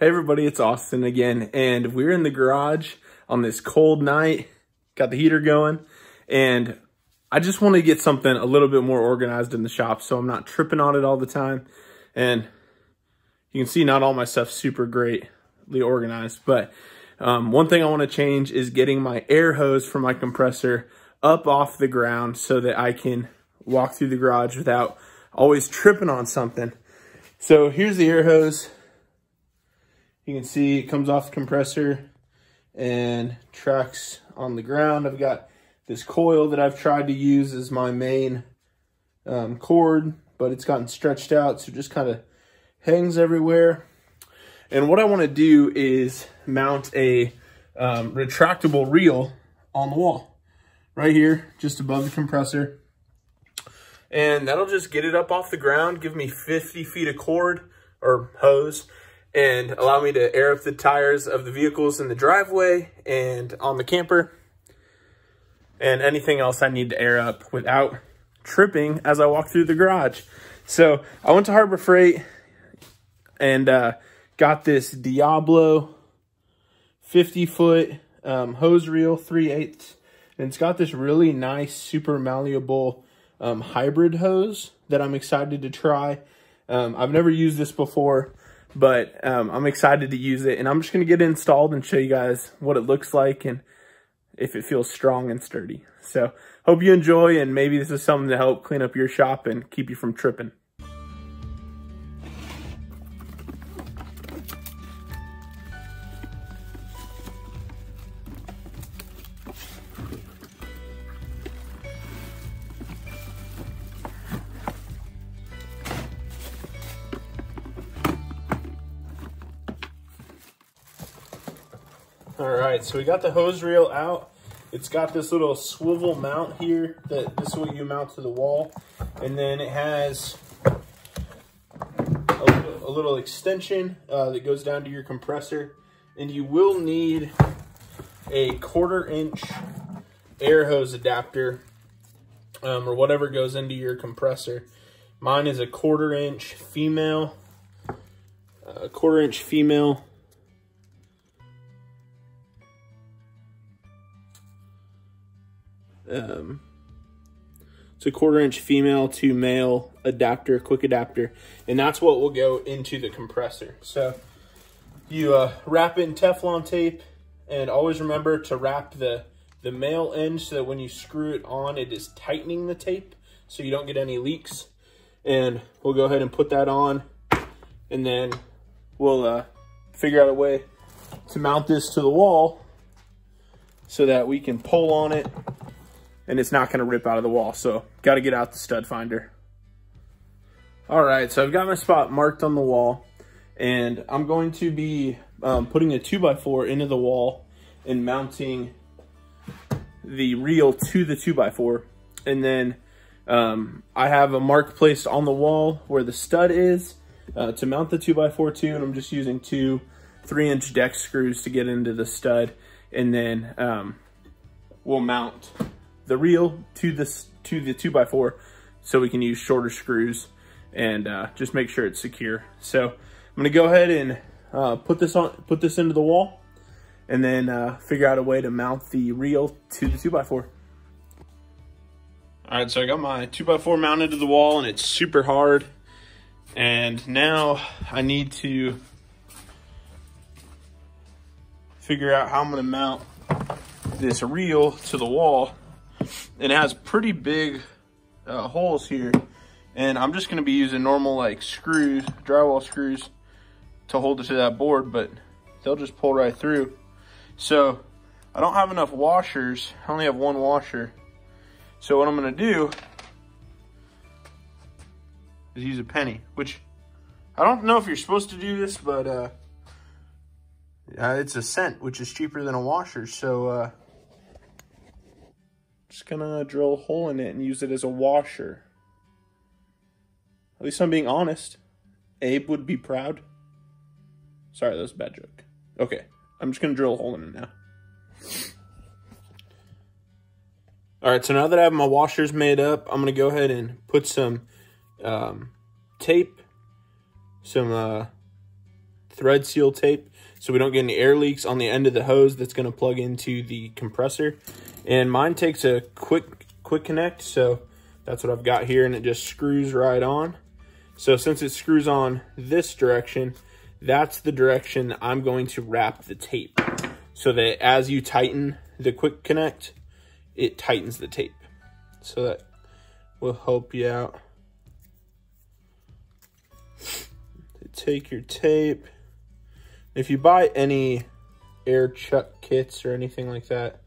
Hey everybody, it's Austin again, and we're in the garage on this cold night, got the heater going, and I just want to get something a little bit more organized in the shop so I'm not tripping on it all the time. And you can see not all my stuff's super greatly organized, but one thing I want to change is getting my air hose for my compressor up off the ground so that I can walk through the garage without always tripping on something. So here's the air hose. You can see it comes off the compressor and tracks on the ground. I've got this coil that I've tried to use as my main cord, but it's gotten stretched out, so it just kind of hangs everywhere. And what I want to do is mount a retractable reel on the wall right here, just above the compressor. And that'll just get it up off the ground, give me 50 feet of cord or hose, and allow me to air up the tires of the vehicles in the driveway and on the camper and anything else I need to air up without tripping as I walk through the garage. So I went to Harbor Freight and got this Diablo 50-foot hose reel, 3/8, and it's got this really nice, super malleable hybrid hose that I'm excited to try. I've never used this before, but I'm excited to use it, and I'm just going to get it installed and show you guys what it looks like and if it feels strong and sturdy. So hope you enjoy, and maybe this is something to help clean up your shop and keep you from tripping. All right, so we got the hose reel out. It's got this little swivel mount here that this is what you mount to the wall. And then it has a little extension that goes down to your compressor. And you will need a 1/4-inch air hose adapter or whatever goes into your compressor. Mine is a 1/4-inch female, it's a 1/4-inch female to male adapter, quick adapter, and that's what will go into the compressor. So you wrap it in Teflon tape, and always remember to wrap the male end so that when you screw it on, it is tightening the tape so you don't get any leaks. And we'll go ahead and put that on, and then we'll figure out a way to mount this to the wall so that we can pull on it and it's not going to rip out of the wall. So got to get out the stud finder. All right, so I've got my spot marked on the wall, and I'm going to be putting a 2x4 into the wall and mounting the reel to the 2x4. And then I have a mark placed on the wall where the stud is to mount the 2x4 to, and I'm just using 2 3-inch deck screws to get into the stud. And then we'll mount the reel to the 2x4 so we can use shorter screws and just make sure it's secure. So I'm gonna go ahead and put this into the wall, and then figure out a way to mount the reel to the 2x4. All right, so I got my 2x4 mounted to the wall, and it's super hard. And now I need to figure out how I'm gonna mount this reel to the wall. It has pretty big holes here, and I'm just gonna be using normal like screws, drywall screws, to hold it to that board, but they'll just pull right through. So I don't have enough washers. I only have 1 washer. So what I'm gonna do is use a penny, which I don't know if you're supposed to do this, but it's a cent, which is cheaper than a washer. So just gonna drill a hole in it and use it as a washer. At least I'm being honest. Abe would be proud. Sorry, that was a bad joke. Okay, I'm just gonna drill a hole in it now. All right, so now that I have my washers made up, I'm gonna go ahead and put some tape, some thread seal tape so we don't get any air leaks on the end of the hose that's going to plug into the compressor. And mine takes a quick connect, so that's what I've got here, and it just screws right on. So since it screws on this direction, that's the direction I'm going to wrap the tape, so that as you tighten the quick connect, it tightens the tape. So that will help you out. Take your tape. If you buy any air chuck kits or anything like that,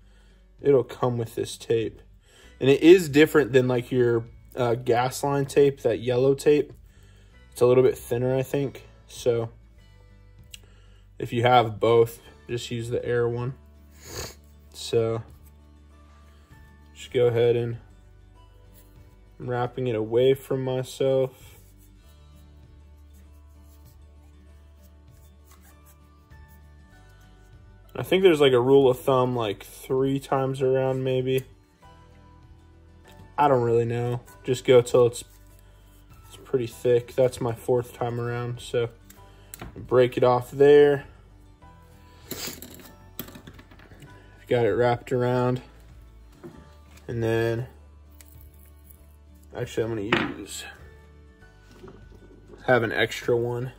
it'll come with this tape. And it is different than like your gas line tape, that yellow tape. It's a little bit thinner, I think. So if you have both, just use the air one. So just go ahead and I'm wrapping it away from myself. I think there's like a rule of thumb, like 3 times around maybe. I don't really know. Just go till it's pretty thick. That's my 4th time around. So break it off there. Got it wrapped around. And then, actually I'm gonna have an extra one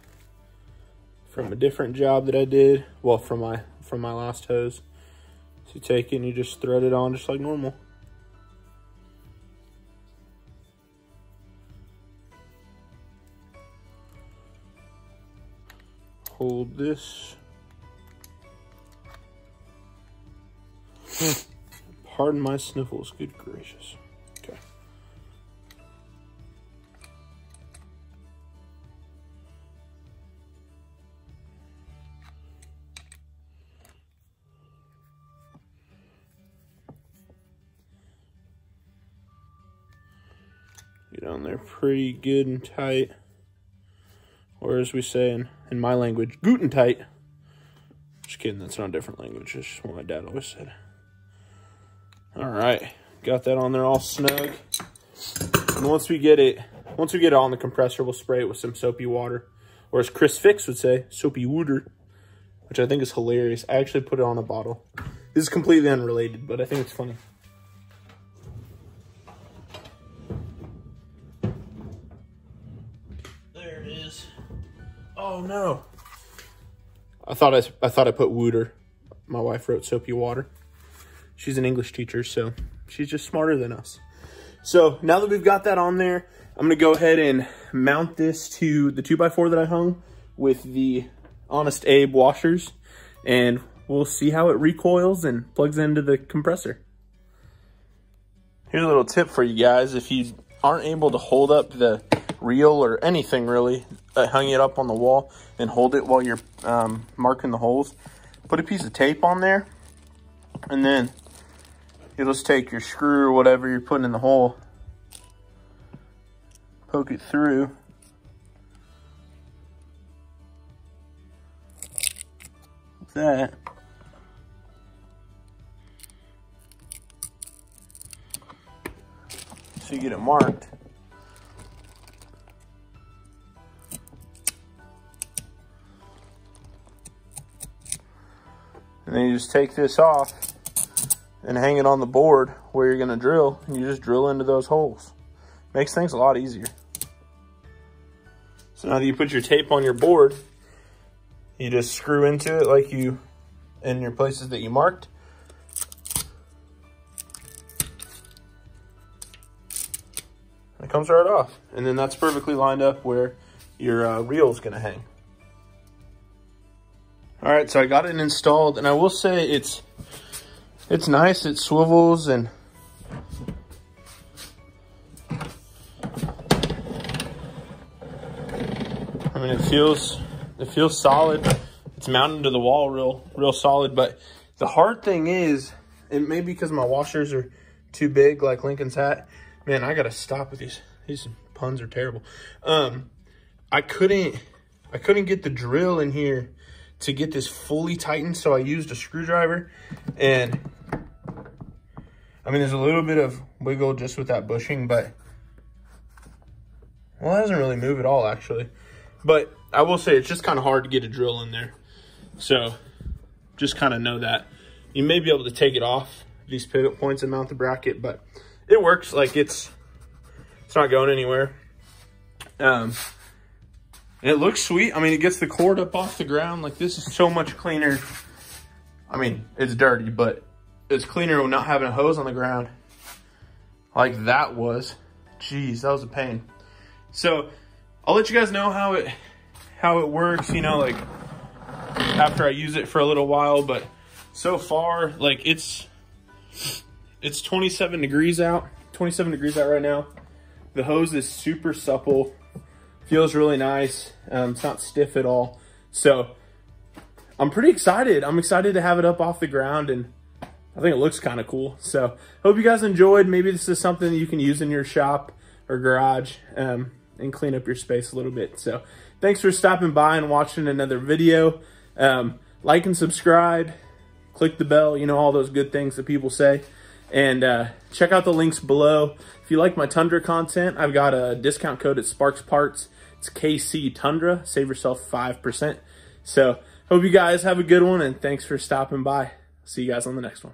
from a different job that I did. Well, from my last hose. So you take it and you just thread it on just like normal. Hold this. Pardon my sniffles, good gracious. Okay. Get on there pretty good and tight. Or as we say in my language, guten tight. Just kidding, that's not a different language. It's just what my dad always said. All right, got that on there all snug. And once we get it on the compressor, we'll spray it with some soapy water. Or as Chris Fix would say, soapy water, which I think is hilarious. I actually put it on a bottle. This is completely unrelated, but I think it's funny. There it is. Oh no. I thought I put wooter. My wife wrote soapy water. She's an English teacher, so she's just smarter than us. So now that we've got that on there, I'm gonna go ahead and mount this to the 2x4 that I hung with the Honest Abe washers, and we'll see how it recoils and plugs into the compressor. Here's a little tip for you guys. If you aren't able to hold up the reel or anything really, hang it up on the wall and hold it while you're marking the holes, put a piece of tape on there, and then you'll just take your screw or whatever you're putting in the hole, poke it through, like that. So you get it marked. And then you just take this off and hang it on the board where you're gonna drill, and you just drill into those holes. Makes things a lot easier. So now that you put your tape on your board, you just screw into it like you in your places that you marked. And it comes right off. And then that's perfectly lined up where your reel is gonna hang. All right, so I got it installed, and I will say it's nice. It swivels, and I mean, it feels solid. It's mounted to the wall real solid. But the hard thing is, it may be because my washers are too big, like Lincoln's hat. Man, I gotta stop with these. These puns are terrible. I couldn't get the drill in here to get this fully tightened, so I used a screwdriver. And I mean, there's a little bit of wiggle just with that bushing, but well, it doesn't really move at all actually. But I will say it's just kind of hard to get a drill in there. So just kind of know that. You may be able to take it off these pivot points and mount the bracket, but it works. Like it's not going anywhere. And it looks sweet. I mean, it gets the cord up off the ground. Like this is so much cleaner. I mean, it's dirty, but it's cleaner when not having a hose on the ground like that was. Jeez, that was a pain. So I'll let you guys know how it works, you know, like after I use it for a little while. But so far, like it's 27 degrees out. 27 degrees out right now. The hose is super supple. Feels really nice. It's not stiff at all. So I'm pretty excited. I'm excited to have it up off the ground, and I think it looks kind of cool. So hope you guys enjoyed. Maybe this is something that you can use in your shop or garage and clean up your space a little bit. So thanks for stopping by and watching another video. Like and subscribe, click the bell, you know, all those good things that people say. And check out the links below. If you like my Tundra content, I've got a discount code at Sparks Parts. It's KC Tundra. Save yourself 5%. So hope you guys have a good one, and thanks for stopping by. See you guys on the next one.